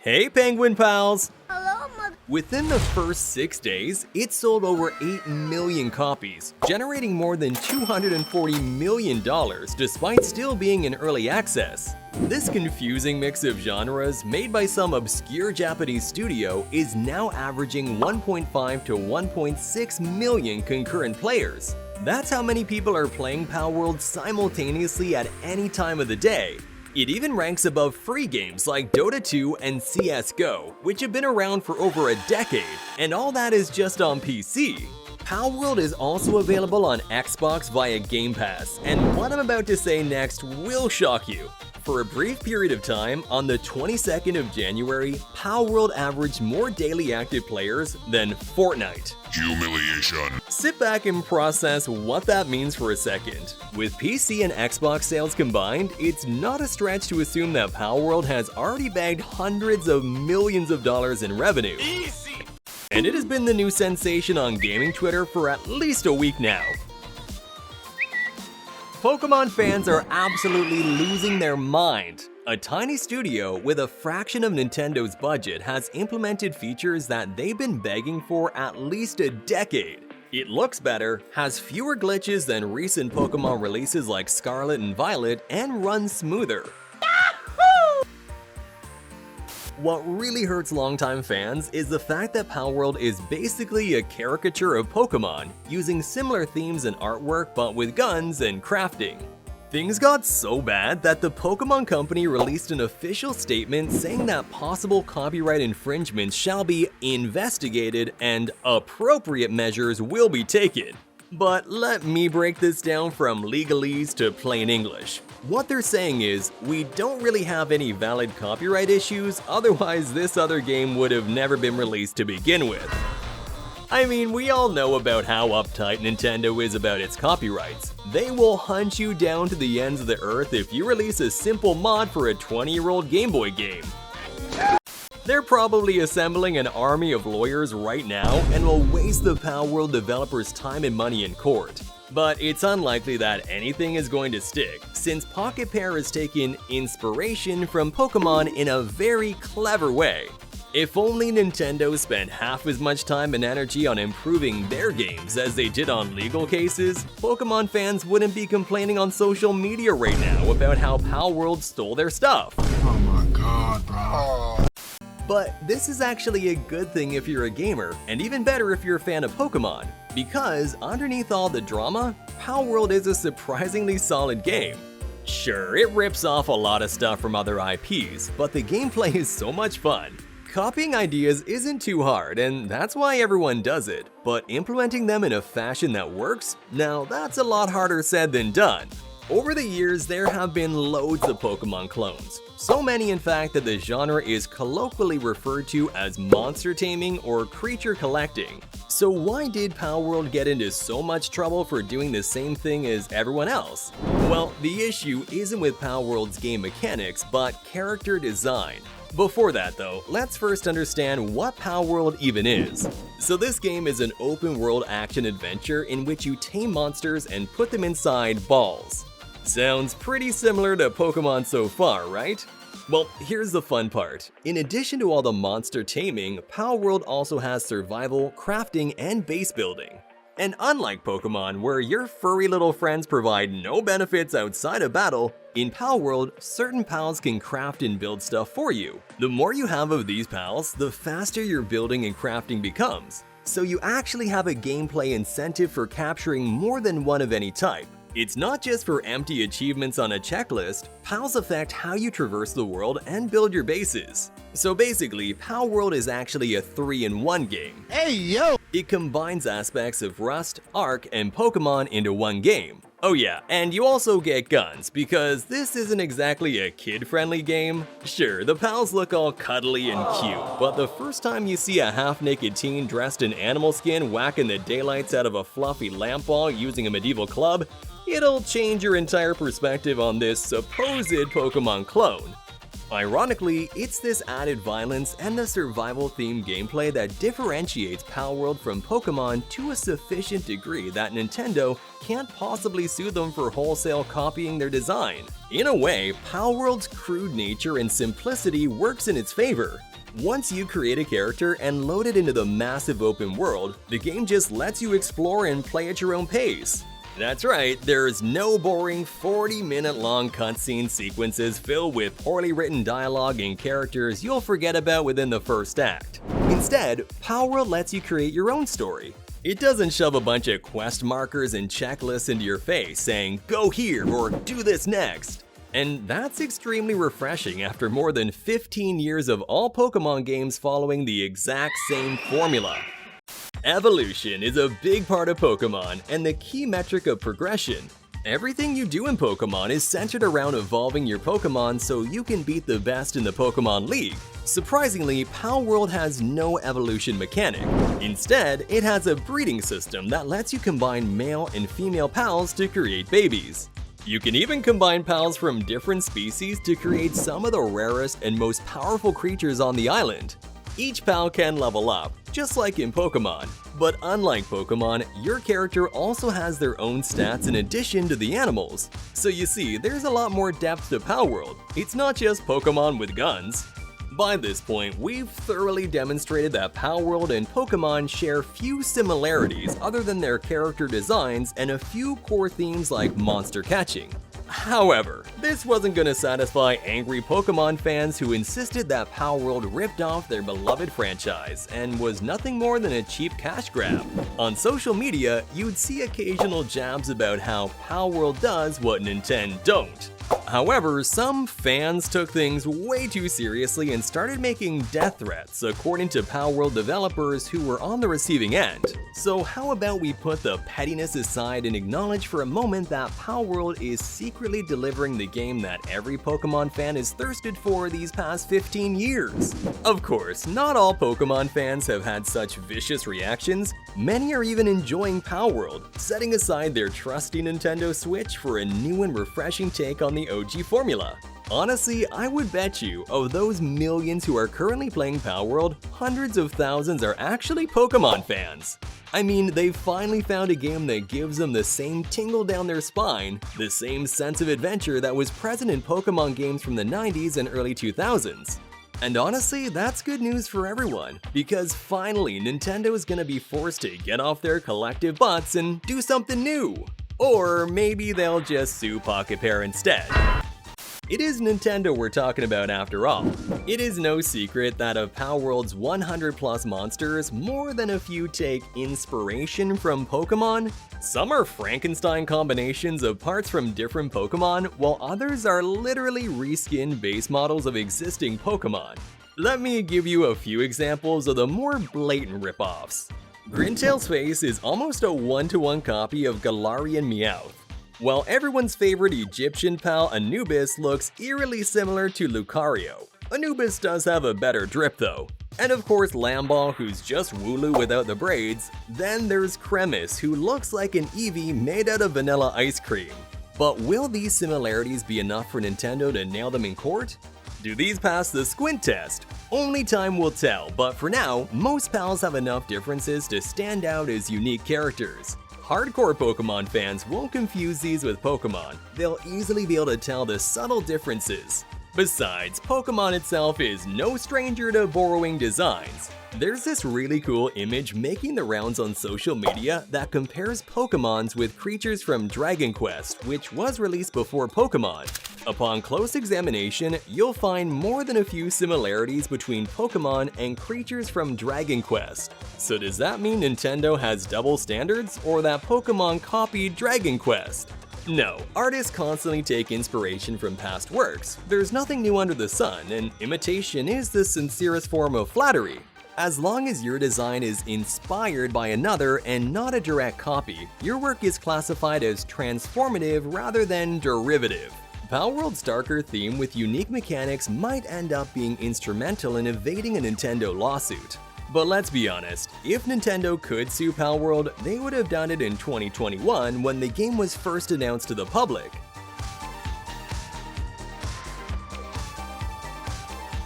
Hey Penguin pals! Hello, Mother. Within the first 6 days, it sold over 8 million copies, generating more than $240 million despite still being in early access. This confusing mix of genres made by some obscure Japanese studio is now averaging 1.5 to 1.6 million concurrent players. That's how many people are playing Palworld simultaneously at any time of the day. It even ranks above free games like Dota 2 and CSGO, which have been around for over a decade, and all that is just on PC. Palworld is also available on Xbox via Game Pass, and what I'm about to say next will shock you. For a brief period of time, on the 22nd of January, Palworld averaged more daily active players than Fortnite. Humiliation. Sit back and process what that means for a second. With PC and Xbox sales combined, it's not a stretch to assume that Palworld has already bagged hundreds of millions of dollars in revenue. Easy. And it has been the new sensation on gaming Twitter for at least a week now. Pokemon fans are absolutely losing their mind. A tiny studio with a fraction of Nintendo's budget has implemented features that they've been begging for at least a decade. It looks better, has fewer glitches than recent Pokemon releases like Scarlet and Violet, and runs smoother. What really hurts longtime fans is the fact that Palworld is basically a caricature of Pokemon, using similar themes and artwork but with guns and crafting. Things got so bad that the Pokemon Company released an official statement saying that possible copyright infringements shall be investigated and appropriate measures will be taken. But let me break this down from legalese to plain English. What they're saying is, we don't really have any valid copyright issues, otherwise this other game would have never been released to begin with. I mean, we all know about how uptight Nintendo is about its copyrights. They will hunt you down to the ends of the earth if you release a simple mod for a 20-year-old Game Boy game. They're probably assembling an army of lawyers right now and will waste the Palworld developers' time and money in court. But it's unlikely that anything is going to stick, since Pocket Pair has taken inspiration from Pokemon in a very clever way. If only Nintendo spent half as much time and energy on improving their games as they did on legal cases, Pokemon fans wouldn't be complaining on social media right now about how Palworld stole their stuff. Oh my god, bro. But this is actually a good thing if you're a gamer, and even better if you're a fan of Pokemon, because underneath all the drama, Palworld is a surprisingly solid game. Sure, it rips off a lot of stuff from other IPs, but the gameplay is so much fun. Copying ideas isn't too hard, and that's why everyone does it, but implementing them in a fashion that works? Now that's a lot harder said than done. Over the years, there have been loads of Pokemon clones. So many in fact that the genre is colloquially referred to as monster taming or creature collecting. So why did Palworld get into so much trouble for doing the same thing as everyone else? Well, the issue isn't with Palworld's game mechanics, but character design. Before that though, let's first understand what Palworld even is. So this game is an open-world action-adventure in which you tame monsters and put them inside balls. Sounds pretty similar to Pokemon so far, right? Well, here's the fun part. In addition to all the monster taming, Palworld also has survival, crafting, and base building. And unlike Pokemon, where your furry little friends provide no benefits outside of battle, in Palworld, certain pals can craft and build stuff for you. The more you have of these pals, the faster your building and crafting becomes. So you actually have a gameplay incentive for capturing more than one of any type. It's not just for empty achievements on a checklist, pals affect how you traverse the world and build your bases. So basically, Palworld is actually a 3-in-1 game. Hey, yo! It combines aspects of Rust, Ark, and Pokemon into one game. Oh yeah, and you also get guns, because this isn't exactly a kid-friendly game. Sure, the pals look all cuddly and cute, but the first time you see a half-naked teen dressed in animal skin whacking the daylights out of a fluffy lamp ball using a medieval club, it'll change your entire perspective on this supposed Pokemon clone. Ironically, it's this added violence and the survival-themed gameplay that differentiates Palworld from Pokemon to a sufficient degree that Nintendo can't possibly sue them for wholesale copying their design. In a way, Palworld's crude nature and simplicity works in its favor. Once you create a character and load it into the massive open world, the game just lets you explore and play at your own pace. That's right, there's no boring 40-minute-long cutscene sequences filled with poorly written dialogue and characters you'll forget about within the first act. Instead, Palworld lets you create your own story. It doesn't shove a bunch of quest markers and checklists into your face saying, "Go here" or "Do this next." And that's extremely refreshing after more than 15 years of all Pokemon games following the exact same formula. Evolution is a big part of Pokemon and the key metric of progression. Everything you do in Pokemon is centered around evolving your Pokemon so you can beat the best in the Pokemon League. Surprisingly, Palworld has no evolution mechanic. Instead, it has a breeding system that lets you combine male and female pals to create babies. You can even combine pals from different species to create some of the rarest and most powerful creatures on the island. Each pal can level up, just like in Pokemon. But unlike Pokemon, your character also has their own stats in addition to the animals. So you see, there's a lot more depth to Palworld. It's not just Pokemon with guns. By this point, we've thoroughly demonstrated that Palworld and Pokemon share few similarities other than their character designs and a few core themes like monster catching. However, this wasn't gonna satisfy angry Pokemon fans who insisted that Palworld ripped off their beloved franchise and was nothing more than a cheap cash grab. On social media, you'd see occasional jabs about how Palworld does what Nintendo don't. However, some fans took things way too seriously and started making death threats, according to Palworld developers who were on the receiving end. So how about we put the pettiness aside and acknowledge for a moment that Palworld is secretly delivering the game that every Pokemon fan has thirsted for these past 15 years? Of course, not all Pokemon fans have had such vicious reactions. Many are even enjoying Palworld, setting aside their trusty Nintendo Switch for a new and refreshing take on the OG formula. Honestly, I would bet you, of those millions who are currently playing Palworld, hundreds of thousands are actually Pokemon fans. I mean, they've finally found a game that gives them the same tingle down their spine, the same sense of adventure that was present in Pokemon games from the 90s and early 2000s. And honestly, that's good news for everyone, because finally Nintendo is gonna be forced to get off their collective butts and do something new. Or maybe they'll just sue Pocket Pair instead. It is Nintendo we're talking about after all. It is no secret that of Palworld's 100+ monsters, more than a few take inspiration from Pokemon. Some are Frankenstein combinations of parts from different Pokemon, while others are literally reskinned base models of existing Pokemon. Let me give you a few examples of the more blatant ripoffs. Grintail's face is almost a one-to-one copy of Galarian Meowth, while everyone's favorite Egyptian pal Anubis looks eerily similar to Lucario. Anubis does have a better drip though. And of course Lamball, who's just Wooloo without the braids. Then there's Cremis, who looks like an Eevee made out of vanilla ice cream. But will these similarities be enough for Nintendo to nail them in court? Do these pass the squint test? Only time will tell, but for now, most pals have enough differences to stand out as unique characters. Hardcore Pokemon fans won't confuse these with Pokemon. They'll easily be able to tell the subtle differences. Besides, Pokemon itself is no stranger to borrowing designs. There's this really cool image making the rounds on social media that compares Pokemons with creatures from Dragon Quest, which was released before Pokemon. Upon close examination, you'll find more than a few similarities between Pokemon and creatures from Dragon Quest. So does that mean Nintendo has double standards, or that Pokemon copied Dragon Quest? No, artists constantly take inspiration from past works. There's nothing new under the sun, and imitation is the sincerest form of flattery. As long as your design is inspired by another and not a direct copy, your work is classified as transformative rather than derivative. Palworld's darker theme with unique mechanics might end up being instrumental in evading a Nintendo lawsuit. But let's be honest, if Nintendo could sue Palworld, they would have done it in 2021 when the game was first announced to the public.